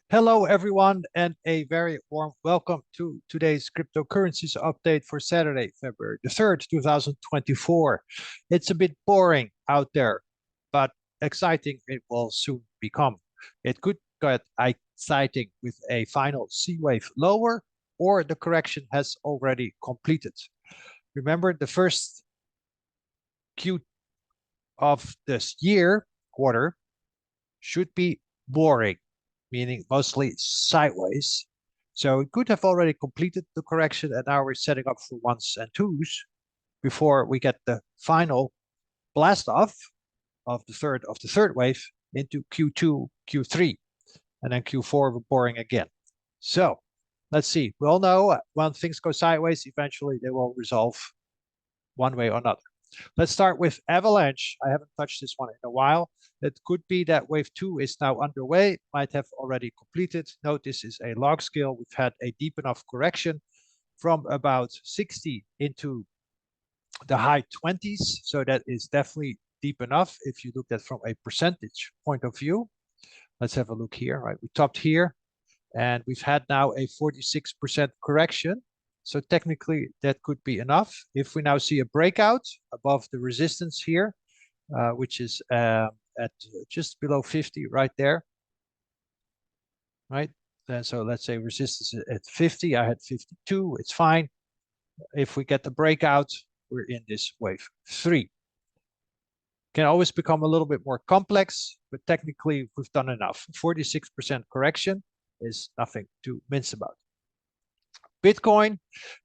Hello, everyone, and a very warm welcome to today's cryptocurrencies update for Saturday, February the 3rd, 2024. It's a bit boring out there, but exciting it will soon become. It could get exciting with a final C wave lower, or the correction has already completed. Remember, the first Q of this year, quarter, should be boring, meaning mostly sideways. So it could have already completed the correction, and now we're setting up for ones and twos before we get the final blast off of the third wave into Q2, Q3, and then Q4 we're boring again. So let's see. We all know when things go sideways, eventually they will resolve one way or another. Let's start with Avalanche. I haven't touched this one in a while. It could be that wave two is now underway, might have already completed. Note this is a log scale. We've had a deep enough correction from about 60 into the high 20s. So that is definitely deep enough if you look at from a percentage point of view. Let's have a look here, right? We topped here and we've had now a 46% correction. So technically that could be enough. If we now see a breakout above the resistance here, which is at just below 50 right there, right? And so let's say resistance at 50, I had 52, it's fine. If we get the breakout, we're in this wave three. Can always become a little bit more complex, but technically we've done enough. 46% correction is nothing to mince about. Bitcoin,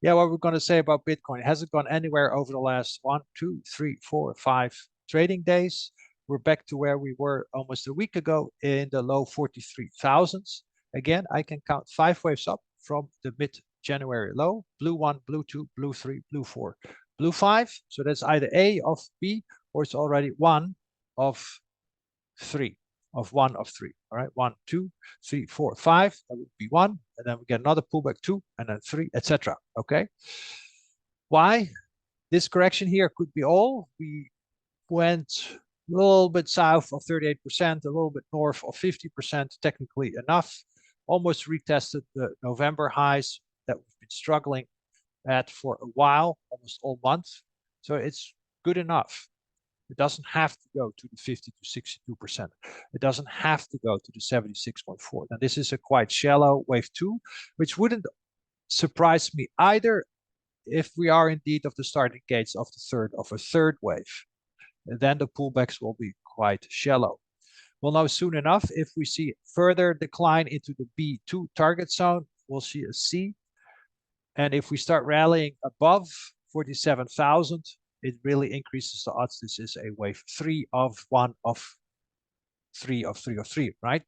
yeah, what we're going to say about Bitcoin, it hasn't gone anywhere over the last 1, 2, 3, 4, 5 trading days. We're back to where we were almost a week ago in the low 43,000s. Again, I can count 5 waves up from the mid-January low, blue 1, blue 2, blue 3, blue 4, blue 5. So that's either A of B or it's already 1 of 3. Of 1 of 3. All right, 1, 2, 3, 4, 5. That would be 1, and then we get another pullback 2, and then 3, etc. Okay. Why? This correction here could be all. We went a little bit south of 38%, a little bit north of 50%, technically enough. Almost retested the November highs that we've been struggling at for a while, almost all month. So it's good enough. It doesn't have to go to the 50 to 62%. It doesn't have to go to the 76.4. Now, this is a quite shallow wave two, which wouldn't surprise me either if we are indeed of the starting gates of a third wave. And then the pullbacks will be quite shallow. We'll know soon enough if we see further decline into the B2 target zone, we'll see a C. And if we start rallying above 47,000, it really increases the odds this is a wave 3 of 1 of 3 of 3 of 3, right?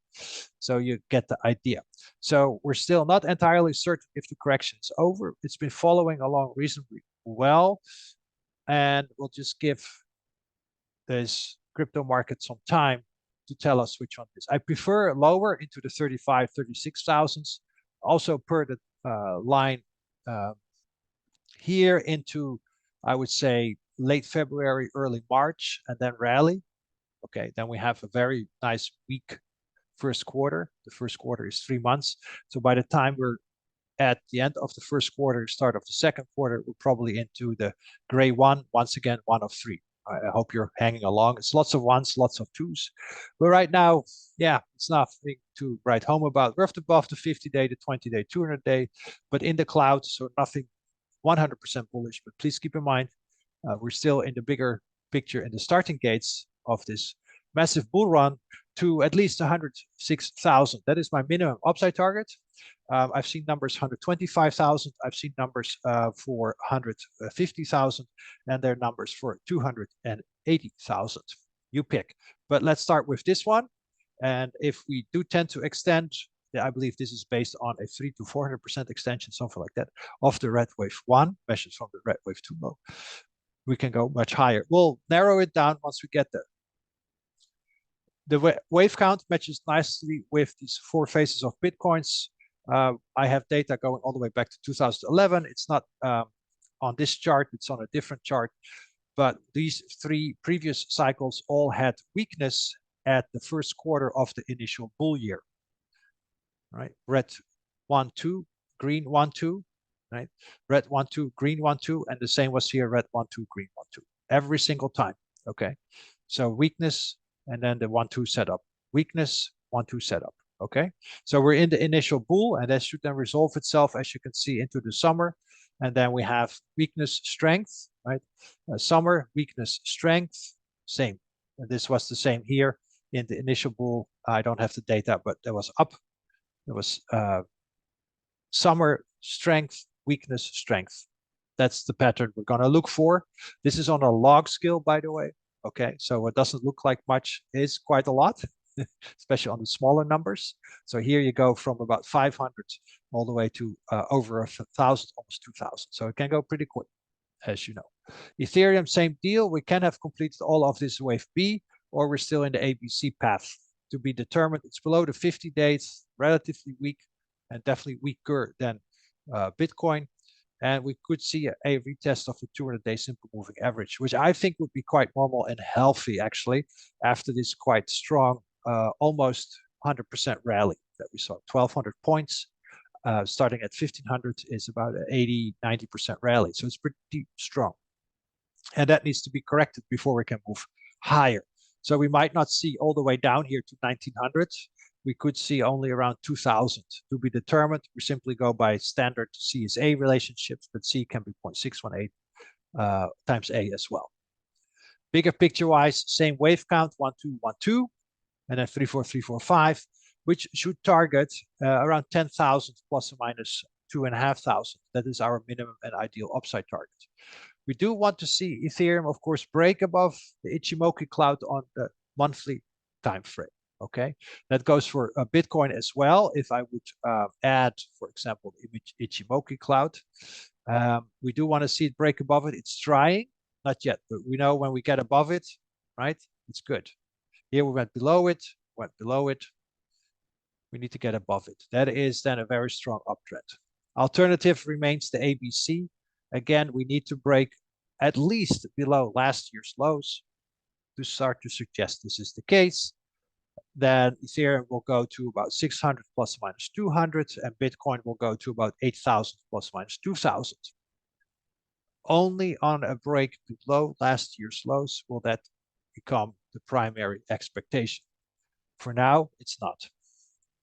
So you get the idea. So we're still not entirely certain if the correction is over. It's been following along reasonably well, and we'll just give this crypto market some time to tell us which one it is. I prefer lower into the 35, 36,000s, also per the line here into, I would say, late February, early March, and then rally. Okay, then we have a very nice weak first quarter. The first quarter is 3 months. So by the time we're at the end of the first quarter, start of the second quarter, we're probably into the gray one, once again, 1 of 3. I hope you're hanging along. It's lots of ones, lots of twos. But right now, yeah, it's nothing to write home about. We're above the 50-day, the 20-day, 200-day, but in the cloud, so nothing 100% bullish. But please keep in mind, we're still in the bigger picture in the starting gates of this massive bull run to at least 106,000. That is my minimum upside target. I've seen numbers 125,000. I've seen numbers for 150,000, and there are numbers for 280,000. You pick. But let's start with this one. And if we do tend to extend, I believe this is based on a 300 to 400% extension, something like that, of the red wave 1, measured from the red wave 2 low. We can go much higher. We'll narrow it down once we get there. The wave count matches nicely with these 4 phases of Bitcoins. I have data going all the way back to 2011. It's not on this chart, it's on a different chart. But these 3 previous cycles all had weakness at the first quarter of the initial bull year. right? Red 1, 2, green 1, 2, right? Red 1, 2, green 1, 2, and the same was here, red 1, 2, green 1, 2, every single time, okay? So weakness, and then the 1, 2 setup, weakness, 1, 2 setup, okay? So we're in the initial bull, and that should then resolve itself, as you can see, into the summer, and then we have weakness, strength, right? Summer, weakness, strength, same. And this was the same here in the initial bull. I don't have the data, but there was up. There was summer, strength, weakness, strength. That's the pattern we're going to look for. This is on a log scale, by the way. Okay, so what doesn't look like much is quite a lot, especially on the smaller numbers. So here you go from about 500 all the way to over 1,000, almost 2,000. So it can go pretty quick, as you know. Ethereum, same deal. We can have completed all of this wave B, or we're still in the ABC path to be determined. It's below the 50 days, relatively weak, and definitely weaker than Bitcoin. And we could see a retest of the 200-day simple moving average, which I think would be quite normal and healthy, actually, after this quite strong, almost 100% rally that we saw. 1,200 points, starting at 1,500 is about an 80, 90% rally. So it's pretty strong. And that needs to be corrected before we can move higher. So we might not see all the way down here to 1,900. We could see only around 2,000 to be determined. We simply go by standard CSA relationships, but C can be 0.618 times A as well. Bigger picture-wise, same wave count, 1, 2, 1, 2, and then 3, 4, 3, 4, 5, which should target around 10,000 plus or minus 2,500. That is our minimum and ideal upside target. We do want to see Ethereum, of course, break above the Ichimoku cloud on the monthly time frame. Okay, that goes for Bitcoin as well. If I would add, for example, Ichimoku cloud, we do want to see it break above it. It's trying, not yet, but we know when we get above it, right? It's good. Here we went below it, went below it. We need to get above it. That is then a very strong uptrend. Alternative remains the ABC. Again, we need to break at least below last year's lows to start to suggest this is the case. Then Ethereum will go to about 600 plus or minus 200, and Bitcoin will go to about 8,000 plus or minus 2,000. Only on a break below last year's lows will that become the primary expectation. For now, it's not.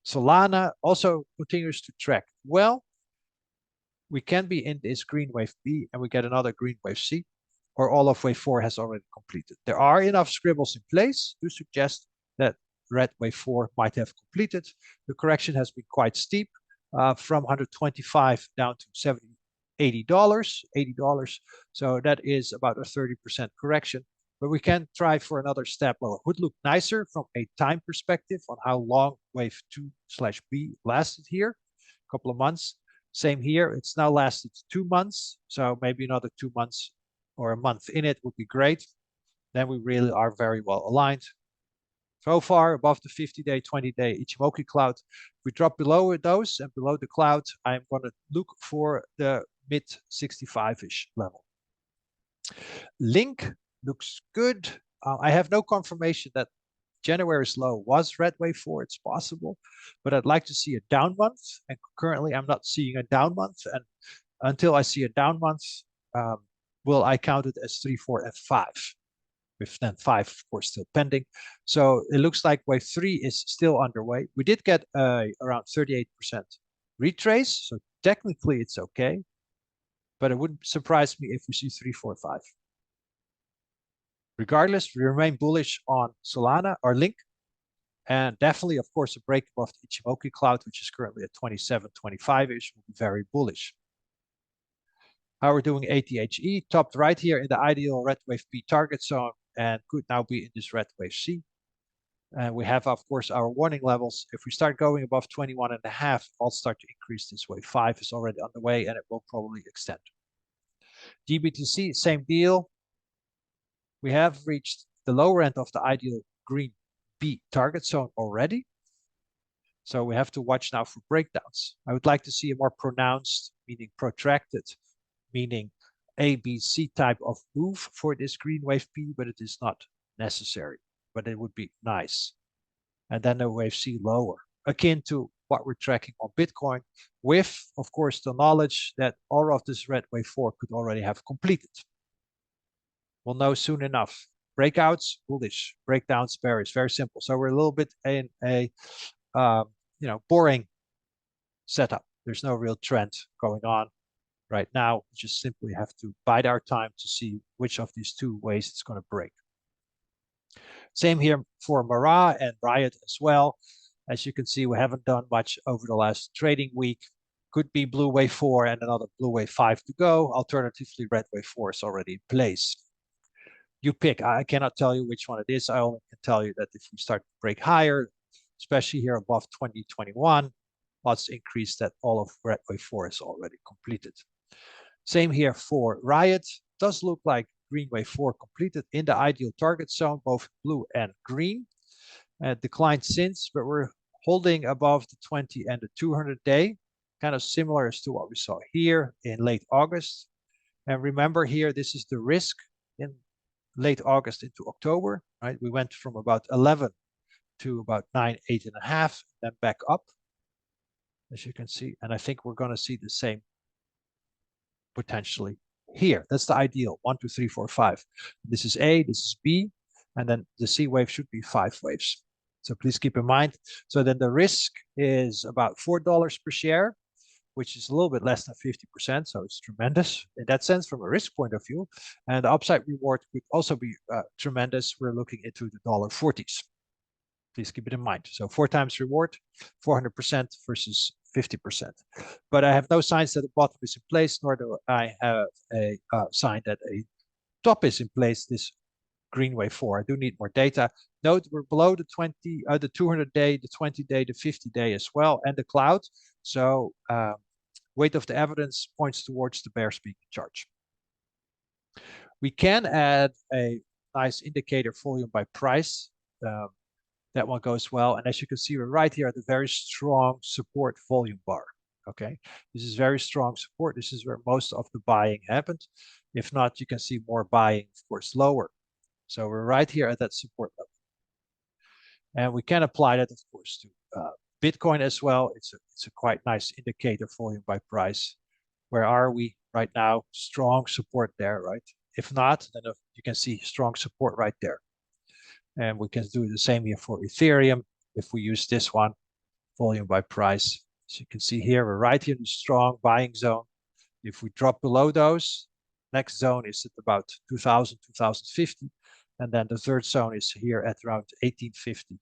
Solana also continues to track well. We can be in this green wave B and we get another green wave C, or all of wave 4 has already completed. There are enough scribbles in place to suggest that red wave 4 might have completed. The correction has been quite steep, from 125 down to 70, $80. So that is about a 30% correction. But we can try for another step. Well, it would look nicer from a time perspective on how long wave 2/B lasted here, a couple of months. Same here. It's now lasted 2 months. So maybe another 2 months or a month in it would be great. Then we really are very well aligned. So far, above the 50-day, 20-day Ichimoku cloud. If we drop below those and below the cloud, I'm going to look for the mid 65-ish level. Link looks good. I have no confirmation that January's low was red wave 4. It's possible, but I'd like to see a down month. And currently, I'm not seeing a down month. And until I see a down month, will I count it as 3, 4, and 5? With then 5, of course, still pending. So it looks like wave 3 is still underway. We did get around 38% retrace. So technically, it's okay. But it wouldn't surprise me if we see 3, 4, 5. Regardless, we remain bullish on Solana or Link. And definitely, of course, a break above the Ichimoku cloud, which is currently at 27, 25-ish, will be very bullish. How we're doing ATHE, topped right here in the ideal red wave B target zone and could now be in this red wave C. And we have, of course, our warning levels. If we start going above 21.5, I'll start to increase this wave 5 is already underway and it will probably extend. GBTC, same deal. We have reached the lower end of the ideal green B target zone already. So we have to watch now for breakdowns. I would like to see a more pronounced, meaning protracted, meaning A, B, C type of move for this green wave P, but it is not necessary, but it would be nice. And then the wave C lower, akin to what we're tracking on Bitcoin, with, of course, the knowledge that all of this red wave 4 could already have completed. We'll know soon enough. Breakouts, bullish. Breakdowns, bearish. Very simple. So we're a little bit in a boring setup. There's no real trend going on right now. We just simply have to bide our time to see which of these two ways it's going to break. Same here for Mara and Riot as well. As you can see, we haven't done much over the last trading week. Could be blue wave 4 and another blue wave 5 to go. Alternatively, red wave 4 is already in place. You pick. I cannot tell you which one it is. I only can tell you that if we start to break higher, especially here above 2021, let's increase that all of red wave 4 is already completed. Same here for Riot. Does look like green wave 4 completed in the ideal target zone, both blue and green. Declined since, but we're holding above the 20 and the 200 day, kind of similar as to what we saw here in late August. And remember here, this is the risk in late August into October, right? We went from about 11 to about 9, 8.5, then back up, as you can see. And I think we're going to see the same potentially here. That's the ideal, 1, 2, 3, 4, 5. This is A, this is B, and then the C wave should be 5 waves. So please keep in mind. So then the risk is about $4 per share, which is a little bit less than 50%. So it's tremendous in that sense from a risk point of view. And the upside reward could also be tremendous. We're looking into the $40s. Please keep it in mind. So 4 times reward, 400% versus 50%. But I have no signs that the bottom is in place, nor do I have a sign that a top is in place this green wave 4. I do need more data. Note we're below the 200 day, the 20 day, the 50 day as well, and the cloud. So weight of the evidence points towards the bear speaking charge. We can add a nice indicator volume by price. That one goes well. And as you can see, we're right here at the very strong support volume bar. Okay, this is very strong support. This is where most of the buying happened. If not, you can see more buying, of course, lower. So we're right here at that support level. And we can apply that, of course, to Bitcoin as well. It's a quite nice indicator volume by price. Where are we right now? Strong support there, right? If not, then you can see strong support right there. And we can do the same here for Ethereum. If we use this one, volume by price. As you can see here, we're right here in the strong buying zone. If we drop below those, next zone is at about 2000, 2050. And then the third zone is here at around 1850,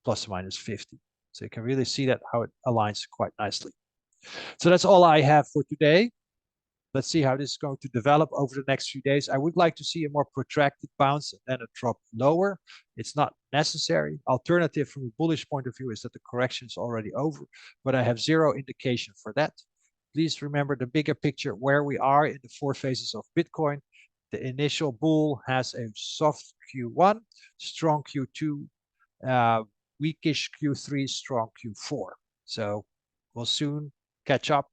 plus or minus 50. So you can really see that how it aligns quite nicely. So that's all I have for today. Let's see how this is going to develop over the next few days. I would like to see a more protracted bounce and then a drop lower. It's not necessary. Alternative from a bullish point of view is that the correction is already over, but I have zero indication for that. Please remember the bigger picture where we are in the 4 phases of Bitcoin. The initial bull has a soft Q1, strong Q2, weakish Q3, strong Q4. So we'll soon catch up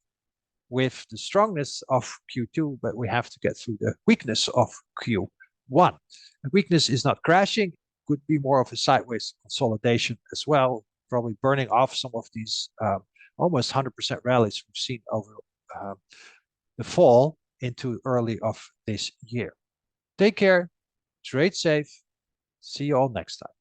with the strongness of Q2, but we have to get through the weakness of Q1. The weakness is not crashing, could be more of a sideways consolidation as well, probably burning off some of these almost 100% rallies we've seen over the fall into early of this year. Take care, trade safe, see you all next time.